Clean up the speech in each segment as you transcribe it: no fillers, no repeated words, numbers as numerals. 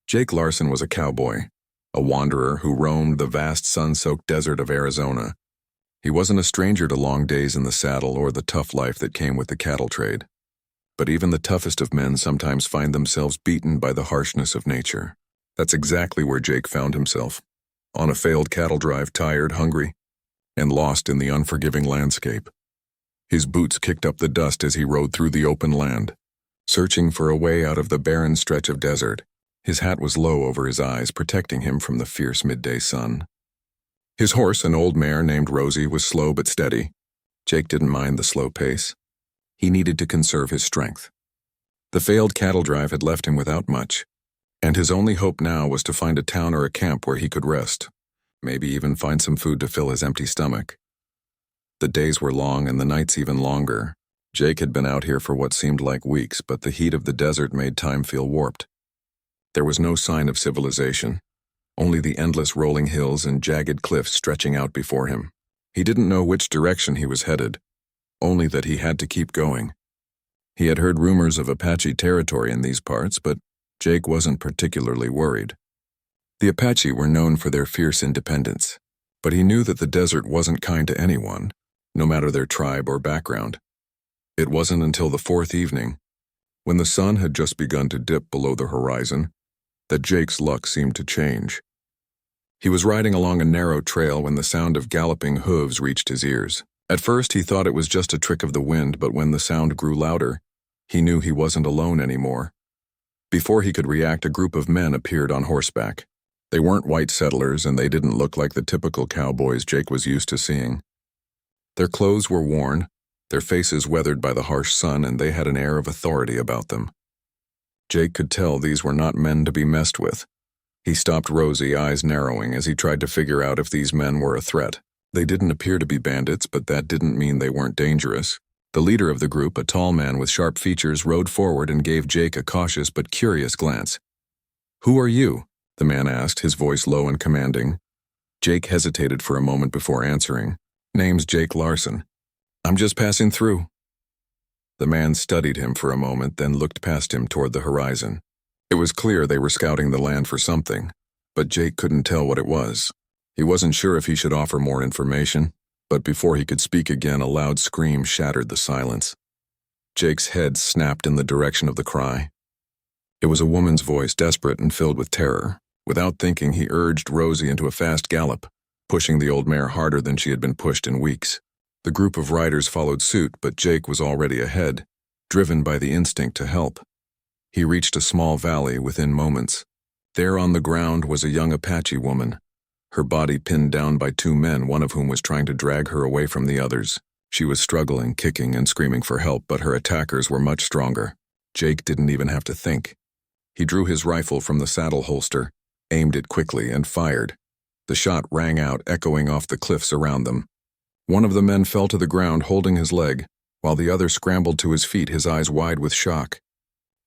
Jake Larson was a cowboy, a wanderer who roamed the vast sun-soaked desert of Arizona. He wasn't a stranger to long days in the saddle or the tough life that came with the cattle trade. But even the toughest of men sometimes find themselves beaten by the harshness of nature. That's exactly where Jake found himself, on a failed cattle drive, tired, hungry, and lost in the unforgiving landscape. His boots kicked up the dust as he rode through the open land, searching for a way out of the barren stretch of desert. His hat was low over his eyes, protecting him from the fierce midday sun. His horse, an old mare named Rosie, was slow but steady. Jake didn't mind the slow pace. He needed to conserve his strength. The failed cattle drive had left him without much, and his only hope now was to find a town or a camp where he could rest, maybe even find some food to fill his empty stomach. The days were long and the nights even longer. Jake had been out here for what seemed like weeks, but the heat of the desert made time feel warped. There was no sign of civilization, only the endless rolling hills and jagged cliffs stretching out before him. He didn't know which direction he was headed, only that he had to keep going. He had heard rumors of Apache territory in these parts, but Jake wasn't particularly worried. The Apache were known for their fierce independence, but he knew that the desert wasn't kind to anyone, no matter their tribe or background. It wasn't until the fourth evening, when the sun had just begun to dip below the horizon, that Jake's luck seemed to change. He was riding along a narrow trail when the sound of galloping hooves reached his ears. At first he thought it was just a trick of the wind, but when the sound grew louder, he knew he wasn't alone anymore. Before he could react, a group of men appeared on horseback. They weren't white settlers, and they didn't look like the typical cowboys Jake was used to seeing. Their clothes were worn, their faces weathered by the harsh sun, and they had an air of authority about them. Jake could tell these were not men to be messed with. He stopped Rosie, eyes narrowing, as he tried to figure out if these men were a threat. They didn't appear to be bandits, but that didn't mean they weren't dangerous. The leader of the group, a tall man with sharp features, rode forward and gave Jake a cautious but curious glance. "Who are you?" the man asked, his voice low and commanding. Jake hesitated for a moment before answering. "Name's Jake Larson. I'm just passing through." The man studied him for a moment, then looked past him toward the horizon. It was clear they were scouting the land for something, but Jake couldn't tell what it was. He wasn't sure if he should offer more information, but before he could speak again, a loud scream shattered the silence. Jake's head snapped in the direction of the cry. It was a woman's voice, desperate and filled with terror. Without thinking, he urged Rosie into a fast gallop, pushing the old mare harder than she had been pushed in weeks. The group of riders followed suit, but Jake was already ahead, driven by the instinct to help. He reached a small valley within moments. There on the ground was a young Apache woman, her body pinned down by two men, one of whom was trying to drag her away from the others. She was struggling, kicking and screaming for help, but her attackers were much stronger. Jake didn't even have to think. He drew his rifle from the saddle holster, aimed it quickly, and fired. The shot rang out, echoing off the cliffs around them. One of the men fell to the ground, holding his leg, while the other scrambled to his feet, his eyes wide with shock.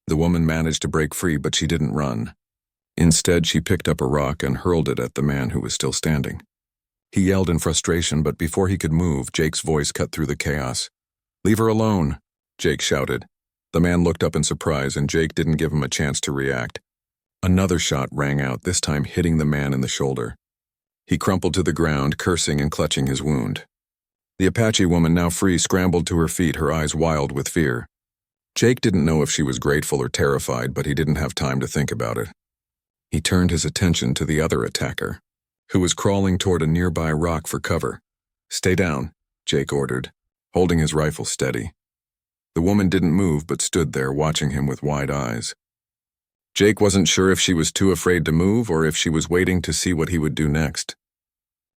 The woman managed to break free, but she didn't run. Instead, she picked up a rock and hurled it at the man who was still standing. He yelled in frustration, but before he could move, Jake's voice cut through the chaos. "Leave her alone," Jake shouted. The man looked up in surprise, and Jake didn't give him a chance to react. Another shot rang out, this time hitting the man in the shoulder. He crumpled to the ground, cursing and clutching his wound. The Apache woman, now free, scrambled to her feet, her eyes wild with fear. Jake didn't know if she was grateful or terrified, but he didn't have time to think about it. He turned his attention to the other attacker, who was crawling toward a nearby rock for cover. "Stay down," Jake ordered, holding his rifle steady. The woman didn't move but stood there, watching him with wide eyes. Jake wasn't sure if she was too afraid to move or if she was waiting to see what he would do next.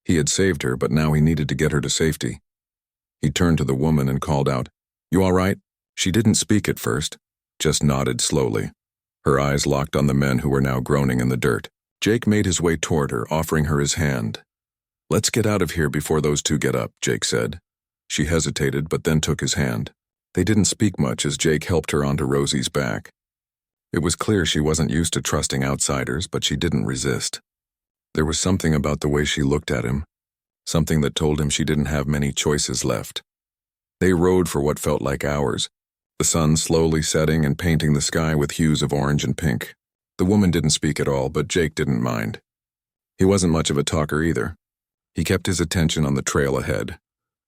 He had saved her, but now he needed to get her to safety. He turned to the woman and called out, "You all right?" She didn't speak at first, just nodded slowly. Her eyes locked on the men who were now groaning in the dirt. Jake made his way toward her, offering her his hand. "Let's get out of here before those two get up," Jake said. She hesitated, but then took his hand. They didn't speak much as Jake helped her onto Rosie's back. It was clear she wasn't used to trusting outsiders, but she didn't resist. There was something about the way she looked at him, something that told him she didn't have many choices left. They rode for what felt like hours, the sun slowly setting and painting the sky with hues of orange and pink. The woman didn't speak at all, but Jake didn't mind. He wasn't much of a talker either. He kept his attention on the trail ahead,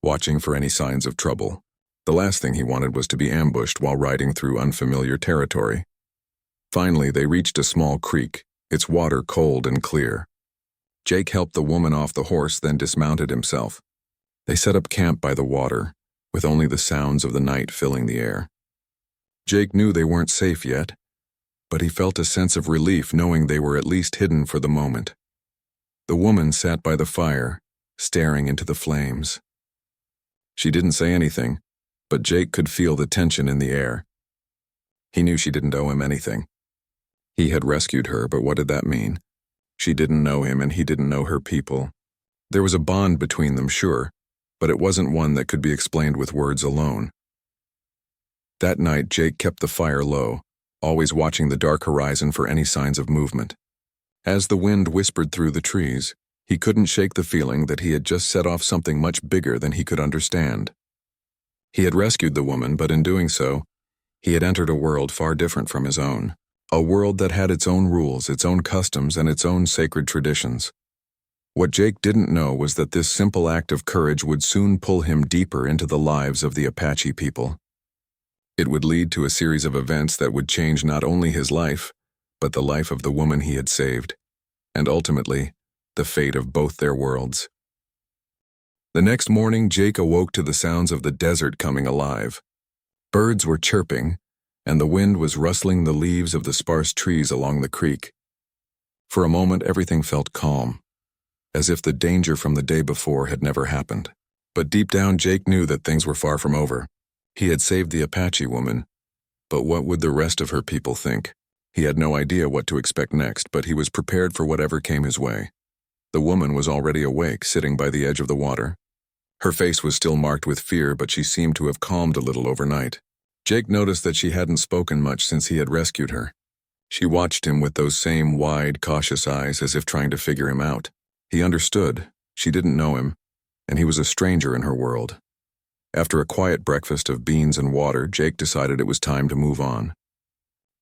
watching for any signs of trouble. The last thing he wanted was to be ambushed while riding through unfamiliar territory. Finally, they reached a small creek, its water cold and clear. Jake helped the woman off the horse, then dismounted himself. They set up camp by the water, with only the sounds of the night filling the air. Jake knew they weren't safe yet, but he felt a sense of relief knowing they were at least hidden for the moment. The woman sat by the fire, staring into the flames. She didn't say anything, but Jake could feel the tension in the air. He knew she didn't owe him anything. He had rescued her, but what did that mean? She didn't know him and he didn't know her people. There was a bond between them, sure, but it wasn't one that could be explained with words alone. That night, Jake kept the fire low, always watching the dark horizon for any signs of movement. As the wind whispered through the trees, he couldn't shake the feeling that he had just set off something much bigger than he could understand. He had rescued the woman, but in doing so, he had entered a world far different from his own. A world that had its own rules, its own customs, and its own sacred traditions. What Jake didn't know was that this simple act of courage would soon pull him deeper into the lives of the Apache people. It would lead to a series of events that would change not only his life, but the life of the woman he had saved, and ultimately, the fate of both their worlds. The next morning, Jake awoke to the sounds of the desert coming alive. Birds were chirping, and the wind was rustling the leaves of the sparse trees along the creek. For a moment, everything felt calm, as if the danger from the day before had never happened. But deep down, Jake knew that things were far from over. He had saved the Apache woman, but what would the rest of her people think? He had no idea what to expect next, but he was prepared for whatever came his way. The woman was already awake, sitting by the edge of the water. Her face was still marked with fear, but she seemed to have calmed a little overnight. Jake noticed that she hadn't spoken much since he had rescued her. She watched him with those same wide, cautious eyes as if trying to figure him out. He understood. She didn't know him, and he was a stranger in her world. After a quiet breakfast of beans and water, Jake decided it was time to move on.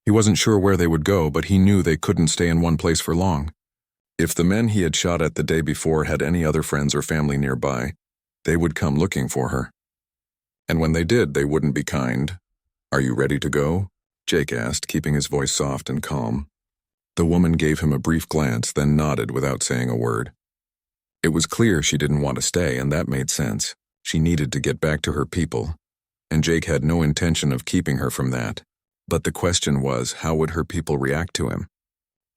He wasn't sure where they would go, but he knew they couldn't stay in one place for long. If the men he had shot at the day before had any other friends or family nearby, they would come looking for her. And when they did, they wouldn't be kind. "Are you ready to go?" Jake asked, keeping his voice soft and calm. The woman gave him a brief glance, then nodded without saying a word. It was clear she didn't want to stay, and that made sense. She needed to get back to her people, and Jake had no intention of keeping her from that. But the question was, how would her people react to him?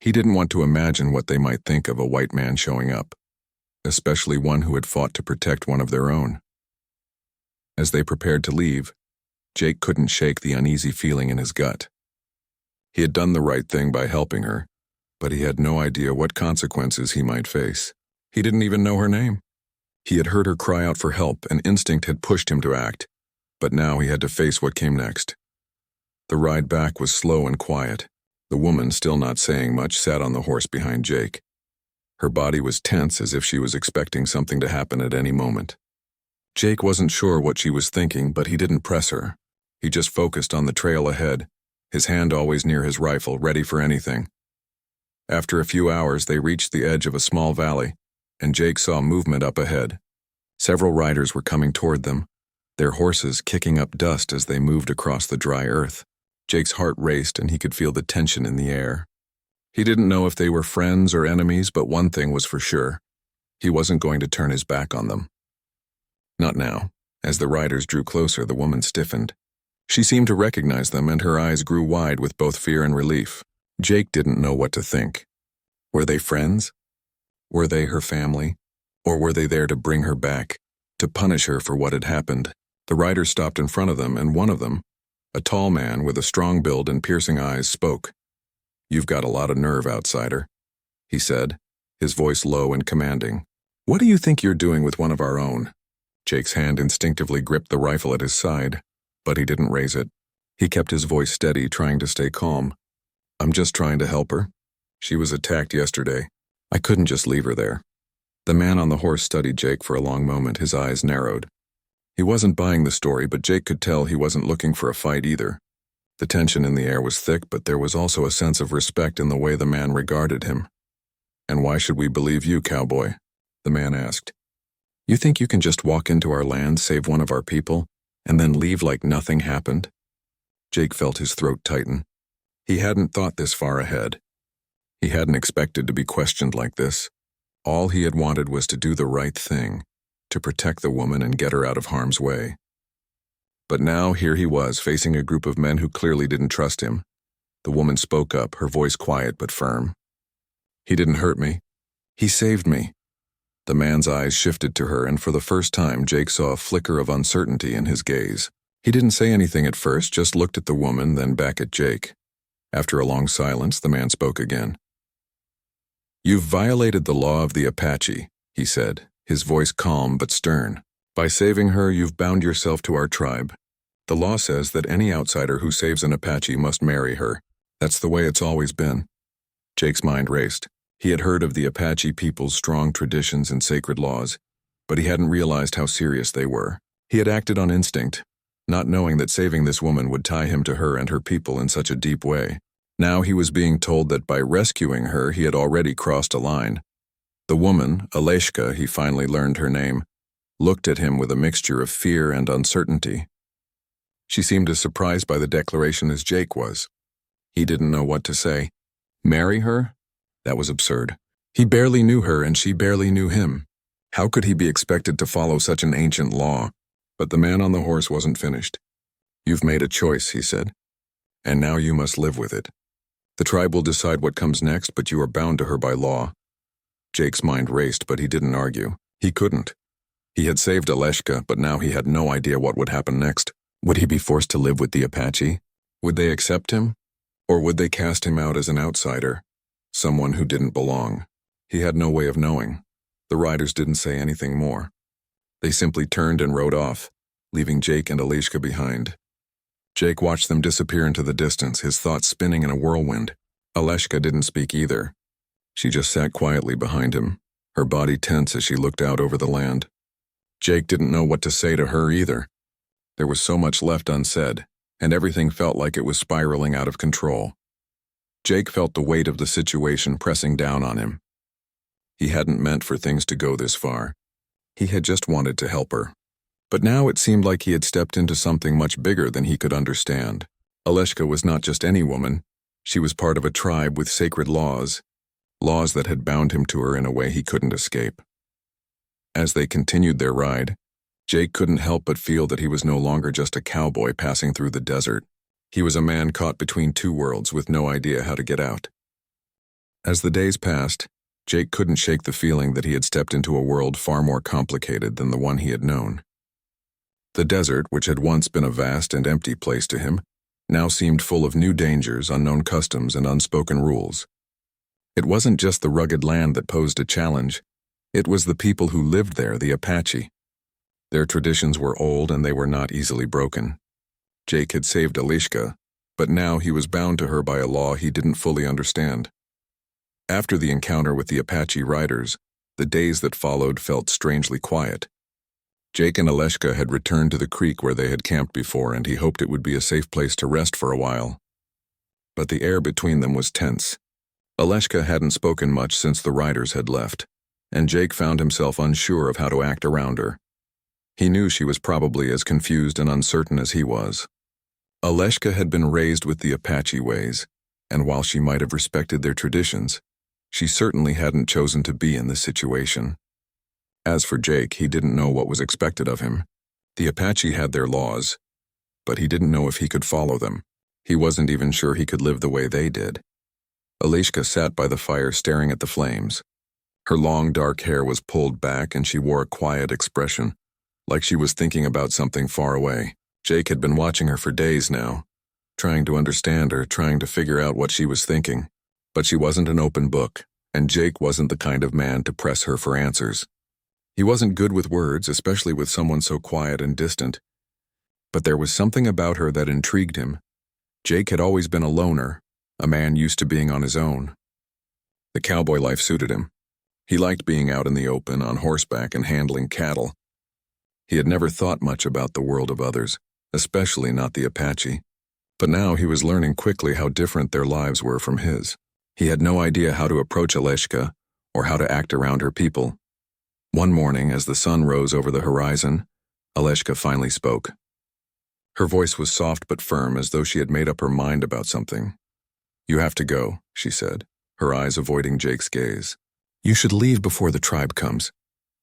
He didn't want to imagine what they might think of a white man showing up, especially one who had fought to protect one of their own. As they prepared to leave, Jake couldn't shake the uneasy feeling in his gut. He had done the right thing by helping her, but he had no idea what consequences he might face. He didn't even know her name. He had heard her cry out for help, and instinct had pushed him to act, but now he had to face what came next. The ride back was slow and quiet. The woman, still not saying much, sat on the horse behind Jake. Her body was tense, as if she was expecting something to happen at any moment. Jake wasn't sure what she was thinking, but he didn't press her. He just focused on the trail ahead, his hand always near his rifle, ready for anything. After a few hours, they reached the edge of a small valley, and Jake saw movement up ahead. Several riders were coming toward them, their horses kicking up dust as they moved across the dry earth. Jake's heart raced, and he could feel the tension in the air. He didn't know if they were friends or enemies, but one thing was for sure. He wasn't going to turn his back on them. Not now. As the riders drew closer, the woman stiffened. She seemed to recognize them, and her eyes grew wide with both fear and relief. Jake didn't know what to think. Were they friends? Were they her family? Or were they there to bring her back, to punish her for what had happened? The riders stopped in front of them, and one of them, a tall man with a strong build and piercing eyes, spoke. "You've got a lot of nerve, outsider," he said, his voice low and commanding. "What do you think you're doing with one of our own?" Jake's hand instinctively gripped the rifle at his side, but he didn't raise it. He kept his voice steady, trying to stay calm. "I'm just trying to help her. She was attacked yesterday. I couldn't just leave her there." The man on the horse studied Jake for a long moment, his eyes narrowed. He wasn't buying the story, but Jake could tell he wasn't looking for a fight either. The tension in the air was thick, but there was also a sense of respect in the way the man regarded him. "And why should we believe you, cowboy?" the man asked. "You think you can just walk into our land, save one of our people, and then leave like nothing happened?" Jake felt his throat tighten. He hadn't thought this far ahead. He hadn't expected to be questioned like this. All he had wanted was to do the right thing, to protect the woman and get her out of harm's way. But now here he was, facing a group of men who clearly didn't trust him. The woman spoke up, her voice quiet but firm. "He didn't hurt me. He saved me." The man's eyes shifted to her, and for the first time Jake saw a flicker of uncertainty in his gaze. He didn't say anything at first, just looked at the woman, then back at Jake. After a long silence, the man spoke again. "You've violated the law of the Apache," he said, his voice calm but stern. "By saving her, you've bound yourself to our tribe. The law says that any outsider who saves an Apache must marry her. That's the way it's always been." Jake's mind raced. He had heard of the Apache people's strong traditions and sacred laws, but he hadn't realized how serious they were. He had acted on instinct, not knowing that saving this woman would tie him to her and her people in such a deep way. Now he was being told that by rescuing her, he had already crossed a line. The woman, Aleshka, he finally learned her name, looked at him with a mixture of fear and uncertainty. She seemed as surprised by the declaration as Jake was. He didn't know what to say. Marry her? That was absurd. He barely knew her and she barely knew him. How could he be expected to follow such an ancient law? But the man on the horse wasn't finished. "You've made a choice," he said, "and now you must live with it. The tribe will decide what comes next, but you are bound to her by law." Jake's mind raced, but he didn't argue. He couldn't. He had saved Aleshka, but now he had no idea what would happen next. Would he be forced to live with the Apache? Would they accept him? Or would they cast him out as an outsider? Someone who didn't belong. He had no way of knowing. The riders didn't say anything more. They simply turned and rode off, leaving Jake and Aleshka behind. Jake watched them disappear into the distance, his thoughts spinning in a whirlwind. Aleshka didn't speak either. She just sat quietly behind him, her body tense as she looked out over the land. Jake didn't know what to say to her either. There was so much left unsaid, and everything felt like it was spiraling out of control. Jake felt the weight of the situation pressing down on him. He hadn't meant for things to go this far. He had just wanted to help her. But now it seemed like he had stepped into something much bigger than he could understand. Aleshka was not just any woman. She was part of a tribe with sacred laws, laws that had bound him to her in a way he couldn't escape. As they continued their ride, Jake couldn't help but feel that he was no longer just a cowboy passing through the desert. He was a man caught between two worlds with no idea how to get out. As the days passed, Jake couldn't shake the feeling that he had stepped into a world far more complicated than the one he had known. The desert, which had once been a vast and empty place to him, now seemed full of new dangers, unknown customs, and unspoken rules. It wasn't just the rugged land that posed a challenge. It was the people who lived there, the Apache. Their traditions were old and they were not easily broken. Jake had saved Aleshka, but now he was bound to her by a law he didn't fully understand. After the encounter with the Apache riders, the days that followed felt strangely quiet. Jake and Aleshka had returned to the creek where they had camped before, and he hoped it would be a safe place to rest for a while. But the air between them was tense. Aleshka hadn't spoken much since the riders had left, and Jake found himself unsure of how to act around her. He knew she was probably as confused and uncertain as he was. Aleshka had been raised with the Apache ways, and while she might have respected their traditions, she certainly hadn't chosen to be in this situation. As for Jake, he didn't know what was expected of him. The Apache had their laws, but he didn't know if he could follow them. He wasn't even sure he could live the way they did. Aleshka sat by the fire staring at the flames. Her long dark hair was pulled back and she wore a quiet expression, like she was thinking about something far away. Jake had been watching her for days now, trying to understand her, trying to figure out what she was thinking. But she wasn't an open book, and Jake wasn't the kind of man to press her for answers. He wasn't good with words, especially with someone so quiet and distant. But there was something about her that intrigued him. Jake had always been a loner, a man used to being on his own. The cowboy life suited him. He liked being out in the open, on horseback, and handling cattle. He had never thought much about the world of others, especially not the Apache. But now he was learning quickly how different their lives were from his. He had no idea how to approach Aleshka or how to act around her people. One morning, as the sun rose over the horizon, Aleshka finally spoke. Her voice was soft but firm, as though she had made up her mind about something. "You have to go," she said, her eyes avoiding Jake's gaze. "You should leave before the tribe comes."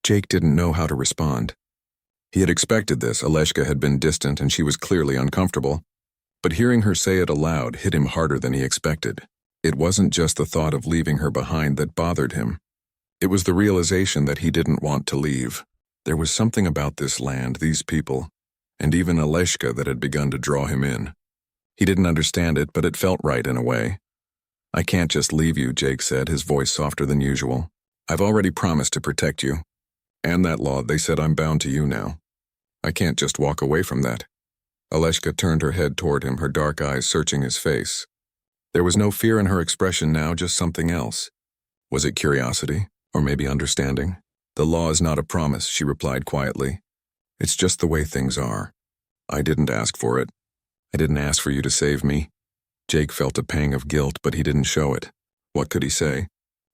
Jake didn't know how to respond. He had expected this. Aleshka had been distant and she was clearly uncomfortable. But hearing her say it aloud hit him harder than he expected. It wasn't just the thought of leaving her behind that bothered him. It was the realization that he didn't want to leave. There was something about this land, these people, and even Aleshka that had begun to draw him in. He didn't understand it, but it felt right in a way. "I can't just leave you," Jake said, his voice softer than usual. "I've already promised to protect you. And that law, they said I'm bound to you now. I can't just walk away from that." Aleshka turned her head toward him, her dark eyes searching his face. There was no fear in her expression now, just something else. Was it curiosity, or maybe understanding? "The law is not a promise," she replied quietly. "It's just the way things are. I didn't ask for it. I didn't ask for you to save me." Jake felt a pang of guilt, but he didn't show it. What could he say?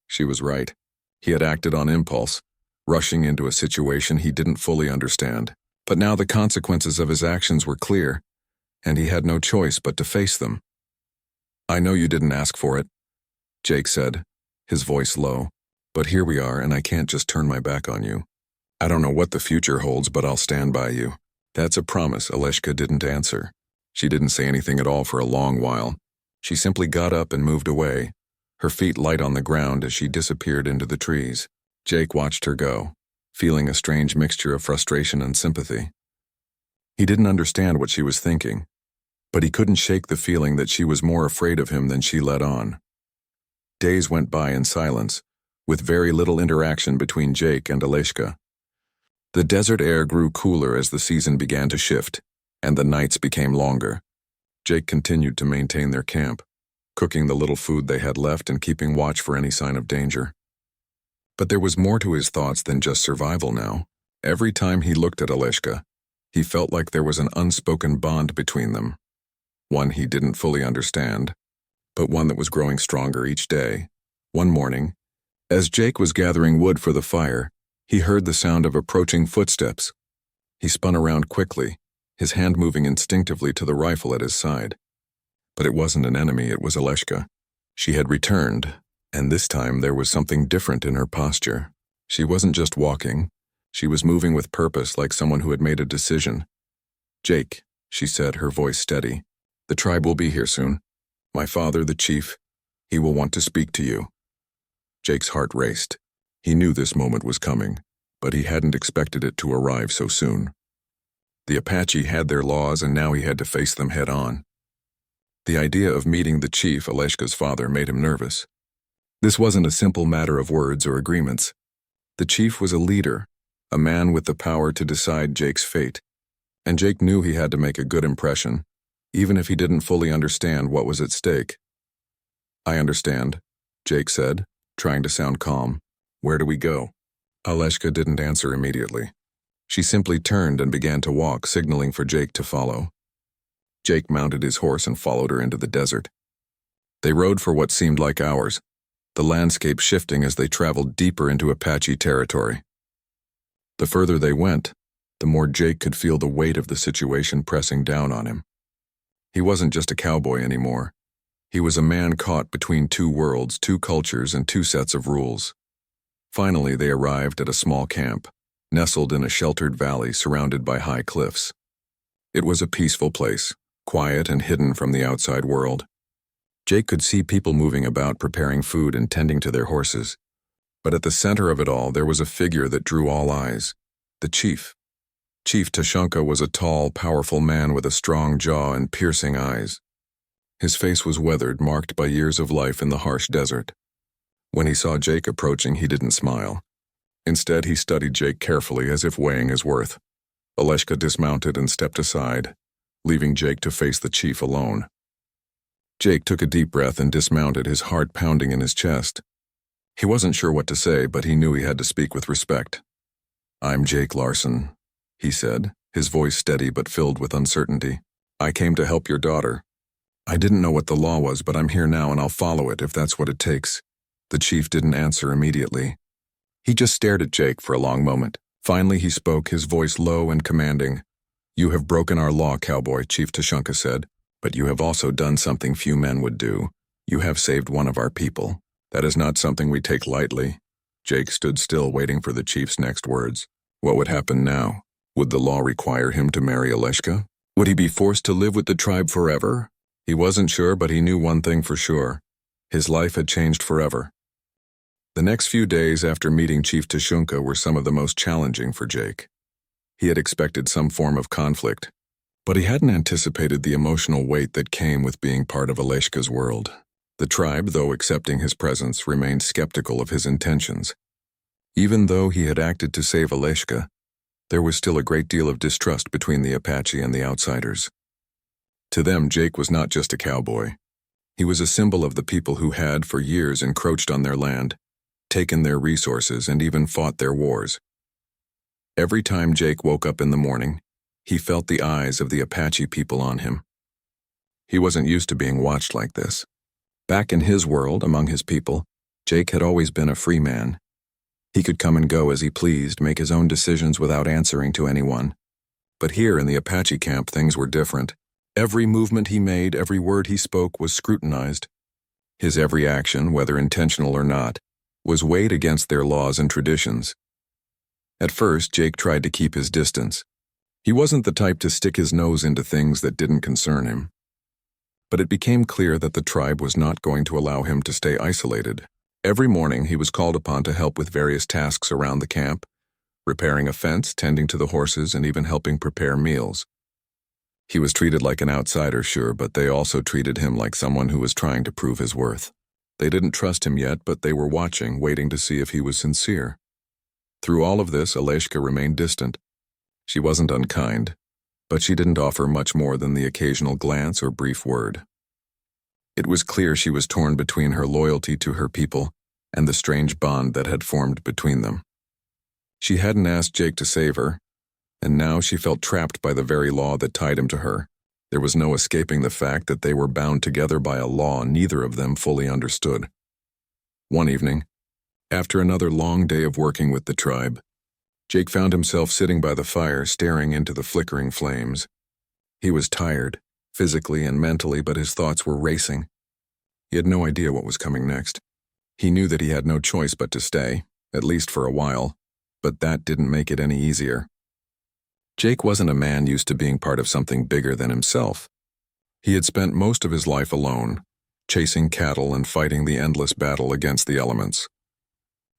She was right. He had acted on impulse, rushing into a situation he didn't fully understand. But now the consequences of his actions were clear, and he had no choice but to face them. "I know you didn't ask for it," Jake said, his voice low. "But here we are, and I can't just turn my back on you. I don't know what the future holds, but I'll stand by you." "That's a promise." Aleshka didn't answer. She didn't say anything at all for a long while. She simply got up and moved away, her feet light on the ground as she disappeared into the trees. Jake watched her go, feeling a strange mixture of frustration and sympathy. He didn't understand what she was thinking, but he couldn't shake the feeling that she was more afraid of him than she let on. Days went by in silence, with very little interaction between Jake and Aleshka. The desert air grew cooler as the season began to shift, and the nights became longer. Jake continued to maintain their camp, cooking the little food they had left and keeping watch for any sign of danger. But there was more to his thoughts than just survival now. Every time he looked at Aleshka, he felt like there was an unspoken bond between them. One he didn't fully understand, but one that was growing stronger each day. One morning, as Jake was gathering wood for the fire, he heard the sound of approaching footsteps. He spun around quickly, his hand moving instinctively to the rifle at his side. But it wasn't an enemy, it was Aleshka. She had returned, and this time there was something different in her posture. She wasn't just walking, she was moving with purpose, like someone who had made a decision. "Jake," she said, her voice steady, "the tribe will be here soon. My father, the chief, he will want to speak to you." Jake's heart raced. He knew this moment was coming, but he hadn't expected it to arrive so soon. The Apache had their laws, and now he had to face them head on. The idea of meeting the chief, Aleshka's father, made him nervous. This wasn't a simple matter of words or agreements. The chief was a leader, a man with the power to decide Jake's fate, and Jake knew he had to make a good impression, even if he didn't fully understand what was at stake. "I understand," Jake said, trying to sound calm. "Where do we go?" Aleshka didn't answer immediately. She simply turned and began to walk, signaling for Jake to follow. Jake mounted his horse and followed her into the desert. They rode for what seemed like hours, the landscape shifting as they traveled deeper into Apache territory. The further they went, the more Jake could feel the weight of the situation pressing down on him. He wasn't just a cowboy anymore. He was a man caught between two worlds, two cultures, and two sets of rules. Finally, they arrived at a small camp, nestled in a sheltered valley surrounded by high cliffs. It was a peaceful place, quiet and hidden from the outside world. Jake could see people moving about, preparing food and tending to their horses. But at the center of it all, there was a figure that drew all eyes: the chief. Chief Tashunka was a tall, powerful man with a strong jaw and piercing eyes. His face was weathered, marked by years of life in the harsh desert. When he saw Jake approaching, he didn't smile. Instead, he studied Jake carefully, as if weighing his worth. Aleshka dismounted and stepped aside, leaving Jake to face the chief alone. Jake took a deep breath and dismounted, his heart pounding in his chest. He wasn't sure what to say, but he knew he had to speak with respect. "I'm Jake Larson," he said, his voice steady but filled with uncertainty. "I came to help your daughter. I didn't know what the law was, but I'm here now and I'll follow it if that's what it takes. The chief didn't answer immediately. He just stared at Jake for a long moment. Finally he spoke, his voice low and commanding. You have broken our law, Cowboy, Chief Tushunka said, but you have also done something few men would do. You have saved one of our people. That is not something we take lightly. Jake stood still, waiting for the chief's next words. What would happen now? Would the law require him to marry Aleshka? Would he be forced to live with the tribe forever? He wasn't sure, but he knew one thing for sure. His life had changed forever. The next few days after meeting Chief Tushunka were some of the most challenging for Jake. He had expected some form of conflict, but he hadn't anticipated the emotional weight that came with being part of Aleshka's world. The tribe, though accepting his presence, remained skeptical of his intentions. Even though he had acted to save Aleshka, there was still a great deal of distrust between the Apache and the outsiders. To them, Jake was not just a cowboy. He was a symbol of the people who had, for years, encroached on their land, taken their resources, and even fought their wars. Every time Jake woke up in the morning, he felt the eyes of the Apache people on him. He wasn't used to being watched like this. Back in his world, among his people, Jake had always been a free man. He could come and go as he pleased, make his own decisions without answering to anyone. But here in the Apache camp, things were different. Every movement he made, every word he spoke was scrutinized. His every action, whether intentional or not, was weighed against their laws and traditions. At first, Jake tried to keep his distance. He wasn't the type to stick his nose into things that didn't concern him. But it became clear that the tribe was not going to allow him to stay isolated. Every morning, he was called upon to help with various tasks around the camp, repairing a fence, tending to the horses, and even helping prepare meals. He was treated like an outsider, sure, but they also treated him like someone who was trying to prove his worth. They didn't trust him yet, but they were watching, waiting to see if he was sincere. Through all of this, Aleshka remained distant. She wasn't unkind, but she didn't offer much more than the occasional glance or brief word. It was clear she was torn between her loyalty to her people and the strange bond that had formed between them. She hadn't asked Jake to save her, and now she felt trapped by the very law that tied him to her. There was no escaping the fact that they were bound together by a law neither of them fully understood. One evening, after another long day of working with the tribe, Jake found himself sitting by the fire, staring into the flickering flames. He was tired, physically and mentally, but his thoughts were racing. He had no idea what was coming next. He knew that he had no choice but to stay, at least for a while, but that didn't make it any easier. Jake wasn't a man used to being part of something bigger than himself. He had spent most of his life alone, chasing cattle and fighting the endless battle against the elements.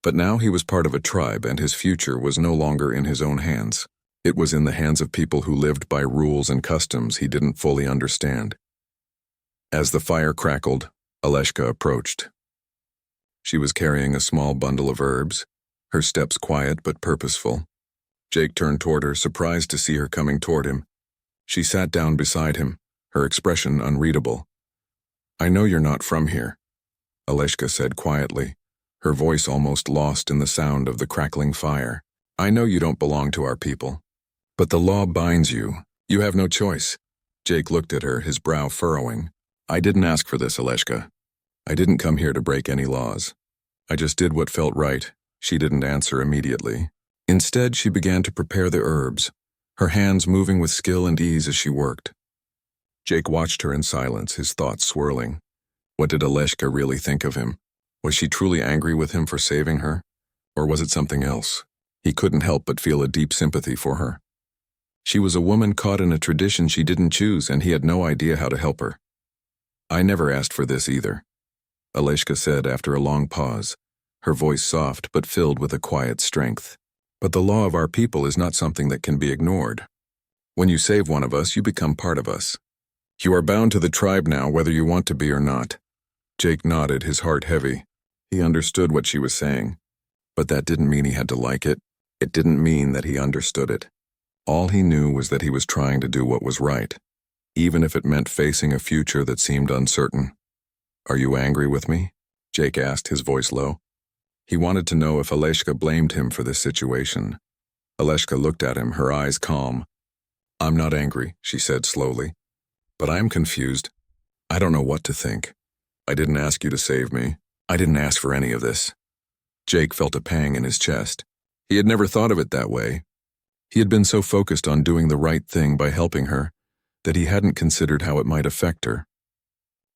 But now he was part of a tribe, and his future was no longer in his own hands. It was in the hands of people who lived by rules and customs he didn't fully understand. As the fire crackled, Aleshka approached. She was carrying a small bundle of herbs, her steps quiet but purposeful. Jake turned toward her, surprised to see her coming toward him. She sat down beside him, her expression unreadable. "I know you're not from here," Aleshka said quietly, her voice almost lost in the sound of the crackling fire. "I know you don't belong to our people. But the law binds you. You have no choice." Jake looked at her, his brow furrowing. "I didn't ask for this, Aleshka. I didn't come here to break any laws. I just did what felt right." She didn't answer immediately. Instead, she began to prepare the herbs, her hands moving with skill and ease as she worked. Jake watched her in silence, his thoughts swirling. What did Aleshka really think of him? Was she truly angry with him for saving her? Or was it something else? He couldn't help but feel a deep sympathy for her. She was a woman caught in a tradition she didn't choose, and he had no idea how to help her. "I never asked for this either," Aleshka said after a long pause, her voice soft but filled with a quiet strength. "But the law of our people is not something that can be ignored. When you save one of us, you become part of us. You are bound to the tribe now, whether you want to be or not." Jake nodded, his heart heavy. He understood what she was saying, but that didn't mean he had to like it. It didn't mean that he understood it. All he knew was that he was trying to do what was right, even if it meant facing a future that seemed uncertain. "Are you angry with me?" Jake asked, his voice low. He wanted to know if Aleshka blamed him for this situation. Aleshka looked at him, her eyes calm. "I'm not angry," she said slowly, "but I am confused. I don't know what to think. I didn't ask you to save me. I didn't ask for any of this. Jake felt a pang in his chest. He had never thought of it that way. He had been so focused on doing the right thing by helping her that he hadn't considered how it might affect her.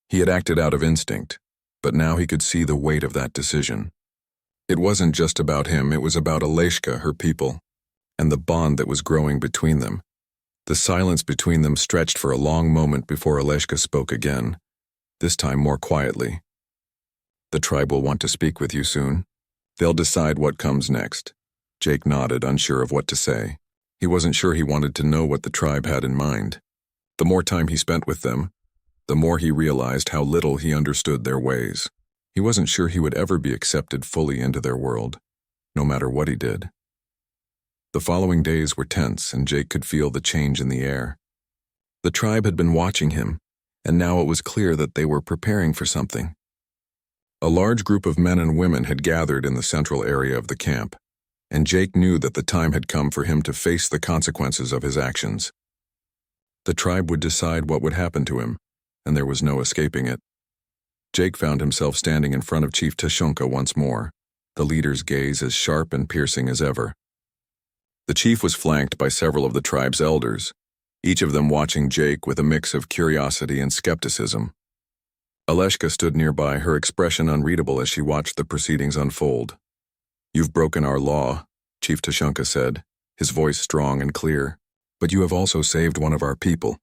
He had acted out of instinct, but now he could see the weight of that decision. It wasn't just about him, it was about Aleshka, her people, and the bond that was growing between them. The silence between them stretched for a long moment before Aleshka spoke again, this time more quietly. The tribe will want to speak with you soon. They'll decide what comes next. Jake nodded, unsure of what to say. He wasn't sure he wanted to know what the tribe had in mind. The more time he spent with them, the more he realized how little he understood their ways. He wasn't sure he would ever be accepted fully into their world, no matter what he did. The following days were tense, and Jake could feel the change in the air. The tribe had been watching him, and now it was clear that they were preparing for something. A large group of men and women had gathered in the central area of the camp, and Jake knew that the time had come for him to face the consequences of his actions. The tribe would decide what would happen to him, and there was no escaping it. Jake found himself standing in front of Chief Tashunka once more, the leader's gaze as sharp and piercing as ever. The chief was flanked by several of the tribe's elders, each of them watching Jake with a mix of curiosity and skepticism. Aleshka stood nearby, her expression unreadable as she watched the proceedings unfold. "You've broken our law," Chief Tashunka said, his voice strong and clear, "but you have also saved one of our people.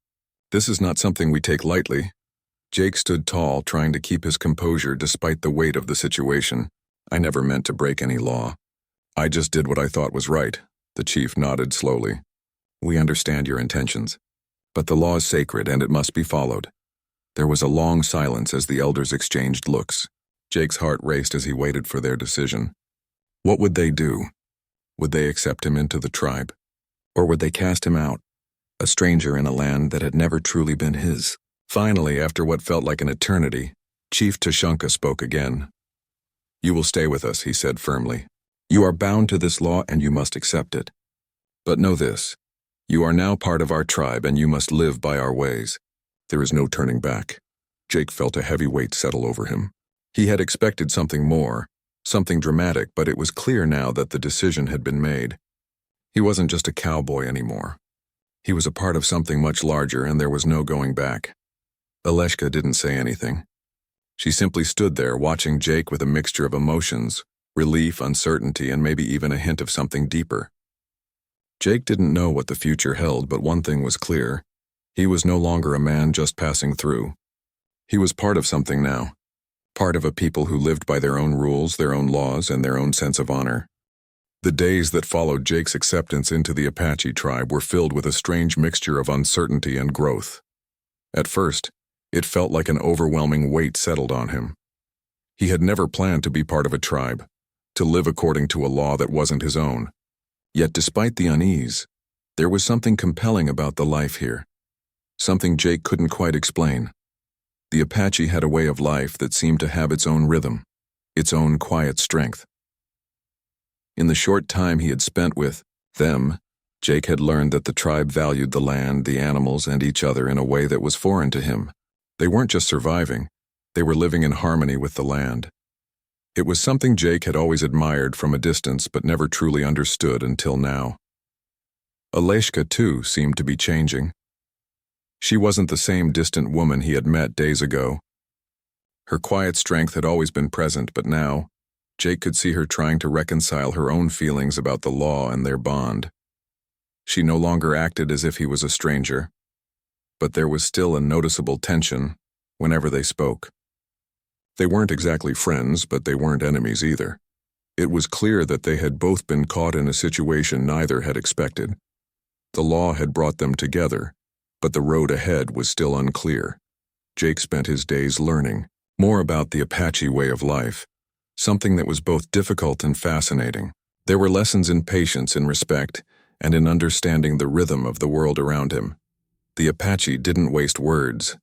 This is not something we take lightly." Jake stood tall, trying to keep his composure despite the weight of the situation. "I never meant to break any law. I just did what I thought was right," the chief nodded slowly. "We understand your intentions, but the law is sacred and it must be followed." There was a long silence as the elders exchanged looks. Jake's heart raced as he waited for their decision. What would they do? Would they accept him into the tribe? Or would they cast him out, a stranger in a land that had never truly been his? Finally, after what felt like an eternity, Chief Tashunka spoke again. "You will stay with us," he said firmly. "You are bound to this law and you must accept it. But know this, you are now part of our tribe and you must live by our ways. There is no turning back." Jake felt a heavy weight settle over him. He had expected something more, something dramatic, but it was clear now that the decision had been made. He wasn't just a cowboy anymore. He was a part of something much larger, and there was no going back. Aleshka didn't say anything. She simply stood there watching Jake with a mixture of emotions, relief, uncertainty, and maybe even a hint of something deeper. Jake didn't know what the future held, but one thing was clear. He was no longer a man just passing through. He was part of something now. Part of a people who lived by their own rules, their own laws, and their own sense of honor. The days that followed Jake's acceptance into the Apache tribe were filled with a strange mixture of uncertainty and growth. At first, it felt like an overwhelming weight settled on him. He had never planned to be part of a tribe, to live according to a law that wasn't his own. Yet despite the unease, there was something compelling about the life here. Something Jake couldn't quite explain. The Apache had a way of life that seemed to have its own rhythm, its own quiet strength. In the short time he had spent with them, Jake had learned that the tribe valued the land, the animals, and each other in a way that was foreign to him. They weren't just surviving, they were living in harmony with the land. It was something Jake had always admired from a distance but never truly understood until now. Aleshka, too, seemed to be changing. She wasn't the same distant woman he had met days ago. Her quiet strength had always been present, but now, Jake could see her trying to reconcile her own feelings about the law and their bond. She no longer acted as if he was a stranger, but there was still a noticeable tension whenever they spoke. They weren't exactly friends, but they weren't enemies either. It was clear that they had both been caught in a situation neither had expected. The law had brought them together, but the road ahead was still unclear. Jake spent his days learning more about the Apache way of life, something that was both difficult and fascinating. There were lessons in patience, in respect, and in understanding the rhythm of the world around him. The Apache didn't waste words.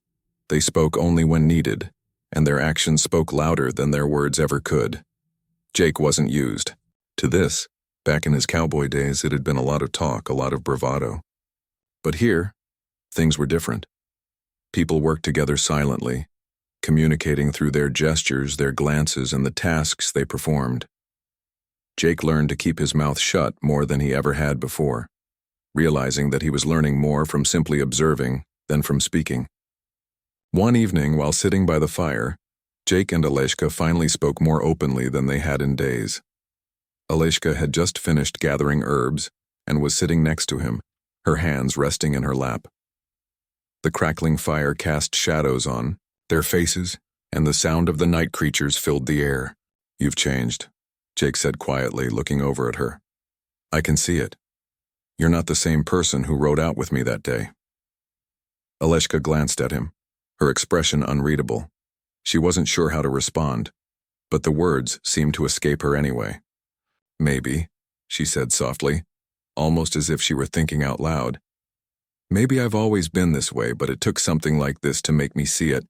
They spoke only when needed, and their actions spoke louder than their words ever could. Jake wasn't used to this. Back in his cowboy days, it had been a lot of talk, a lot of bravado. But here, things were different. People worked together silently, communicating through their gestures, their glances, and the tasks they performed. Jake learned to keep his mouth shut more than he ever had before, realizing that he was learning more from simply observing than from speaking. One evening, while sitting by the fire, Jake and Aleshka finally spoke more openly than they had in days. Aleshka had just finished gathering herbs and was sitting next to him, her hands resting in her lap. The crackling fire cast shadows on their faces, and the sound of the night creatures filled the air. "You've changed," Jake said quietly, looking over at her. "I can see it. You're not the same person who rode out with me that day." Aleshka glanced at him, her expression unreadable. She wasn't sure how to respond, but the words seemed to escape her anyway. "Maybe," she said softly, almost as if she were thinking out loud. "Maybe I've always been this way, but it took something like this to make me see it."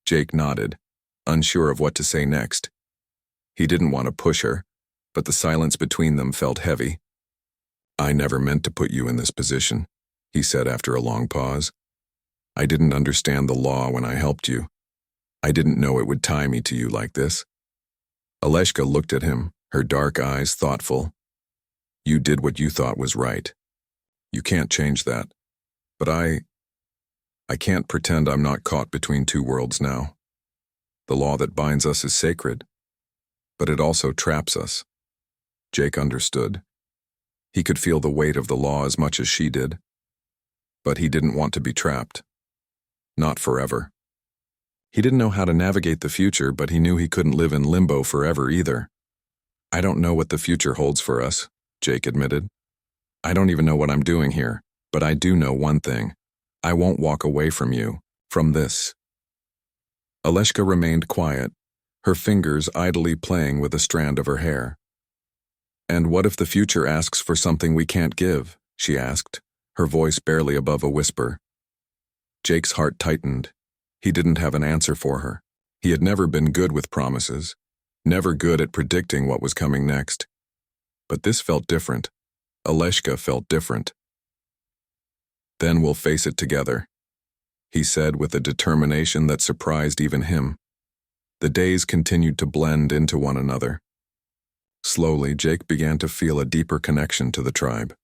Jake nodded, unsure of what to say next. He didn't want to push her, but the silence between them felt heavy. "I never meant to put you in this position," he said after a long pause. "I didn't understand the law when I helped you. I didn't know it would tie me to you like this." Aleshka looked at him, her dark eyes thoughtful. "You did what you thought was right. You can't change that. But I can't pretend I'm not caught between two worlds now. The law that binds us is sacred, but it also traps us." Jake understood. He could feel the weight of the law as much as she did, but he didn't want to be trapped. Not forever. He didn't know how to navigate the future, but he knew he couldn't live in limbo forever either. "I don't know what the future holds for us," Jake admitted. "I don't even know what I'm doing here, but I do know one thing. I won't walk away from you, from this." Aleshka remained quiet, her fingers idly playing with a strand of her hair. "And what if the future asks for something we can't give?" she asked, her voice barely above a whisper. Jake's heart tightened. He didn't have an answer for her. He had never been good with promises, never good at predicting what was coming next. But this felt different. Aleshka felt different. "Then we'll face it together," he said with a determination that surprised even him. The days continued to blend into one another. Slowly, Jake began to feel a deeper connection to the tribe.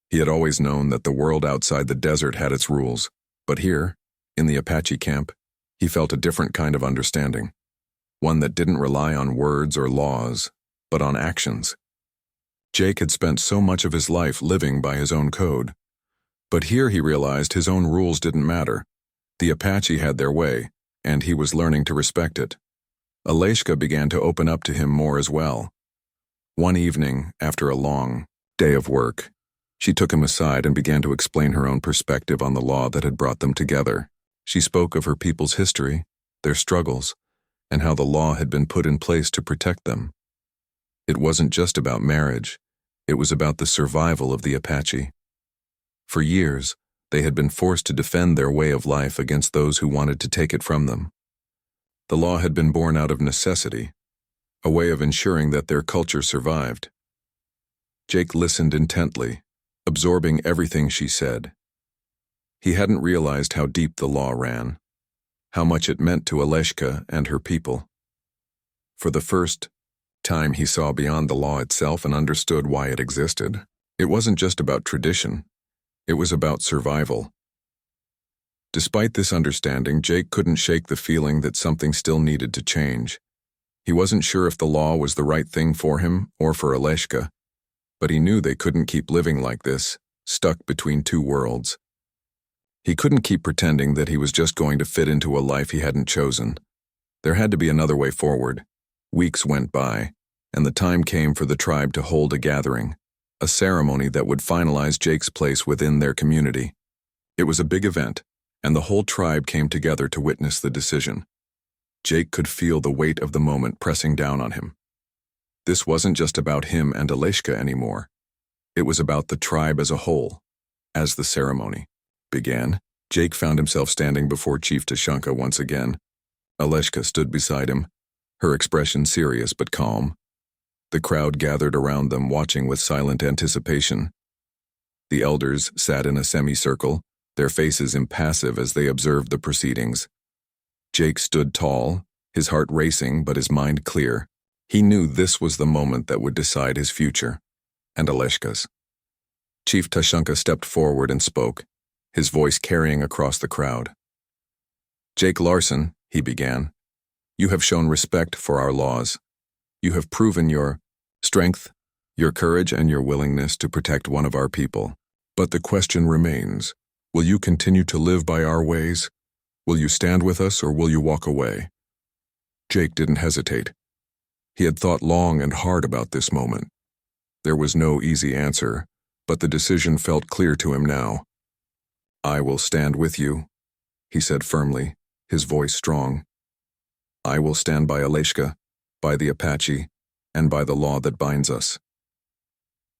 He had always known that the world outside the desert had its rules, but here, in the Apache camp, he felt a different kind of understanding, one that didn't rely on words or laws, but on actions. Jake had spent so much of his life living by his own code, but here he realized his own rules didn't matter. The Apache had their way, and he was learning to respect it. Aleshka began to open up to him more as well. One evening, after a long day of work, she took him aside and began to explain her own perspective on the law that had brought them together. She spoke of her people's history, their struggles, and how the law had been put in place to protect them. It wasn't just about marriage, it was about the survival of the Apache. For years, they had been forced to defend their way of life against those who wanted to take it from them. The law had been born out of necessity, a way of ensuring that their culture survived. Jake listened intently, absorbing everything she said. He hadn't realized how deep the law ran, how much it meant to Aleshka and her people. For the first time, he saw beyond the law itself and understood why it existed. It wasn't just about tradition, it was about survival. Despite this understanding, Jake couldn't shake the feeling that something still needed to change. He wasn't sure if the law was the right thing for him or for Aleshka, but he knew they couldn't keep living like this, stuck between two worlds. He couldn't keep pretending that he was just going to fit into a life he hadn't chosen. There had to be another way forward. Weeks went by, and the time came for the tribe to hold a gathering, a ceremony that would finalize Jake's place within their community. It was a big event, and the whole tribe came together to witness the decision. Jake could feel the weight of the moment pressing down on him. This wasn't just about him and Aleshka anymore. It was about the tribe as a whole. As the ceremony began, Jake found himself standing before Chief Tashanka once again. Aleshka stood beside him, her expression serious but calm. The crowd gathered around them, watching with silent anticipation. The elders sat in a semicircle, their faces impassive as they observed the proceedings. Jake stood tall, his heart racing but his mind clear. He knew this was the moment that would decide his future, and Aleshka's. Chief Tashunka stepped forward and spoke, his voice carrying across the crowd. "Jake Larson," he began, "you have shown respect for our laws. You have proven your strength, your courage, and your willingness to protect one of our people. But the question remains, will you continue to live by our ways? Will you stand with us or will you walk away?" Jake didn't hesitate. He had thought long and hard about this moment. There was no easy answer, but the decision felt clear to him now. "I will stand with you," he said firmly, his voice strong. "I will stand by Aleshka, by the Apache, and by the law that binds us."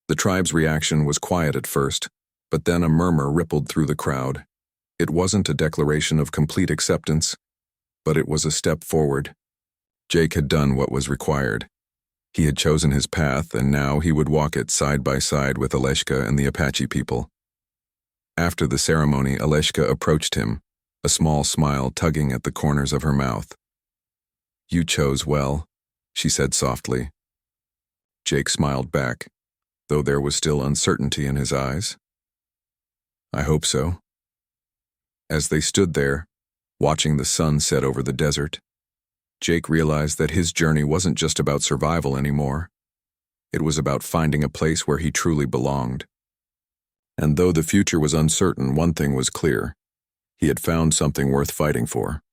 The tribe's reaction was quiet at first, but then a murmur rippled through the crowd. It wasn't a declaration of complete acceptance, but it was a step forward. Jake had done what was required. He had chosen his path, and now he would walk it side by side with Aleshka and the Apache people. After the ceremony, Aleshka approached him, a small smile tugging at the corners of her mouth. "You chose well," she said softly. Jake smiled back, though there was still uncertainty in his eyes. "I hope so." As they stood there, watching the sun set over the desert, Jake realized that his journey wasn't just about survival anymore. It was about finding a place where he truly belonged. And though the future was uncertain, one thing was clear. He had found something worth fighting for.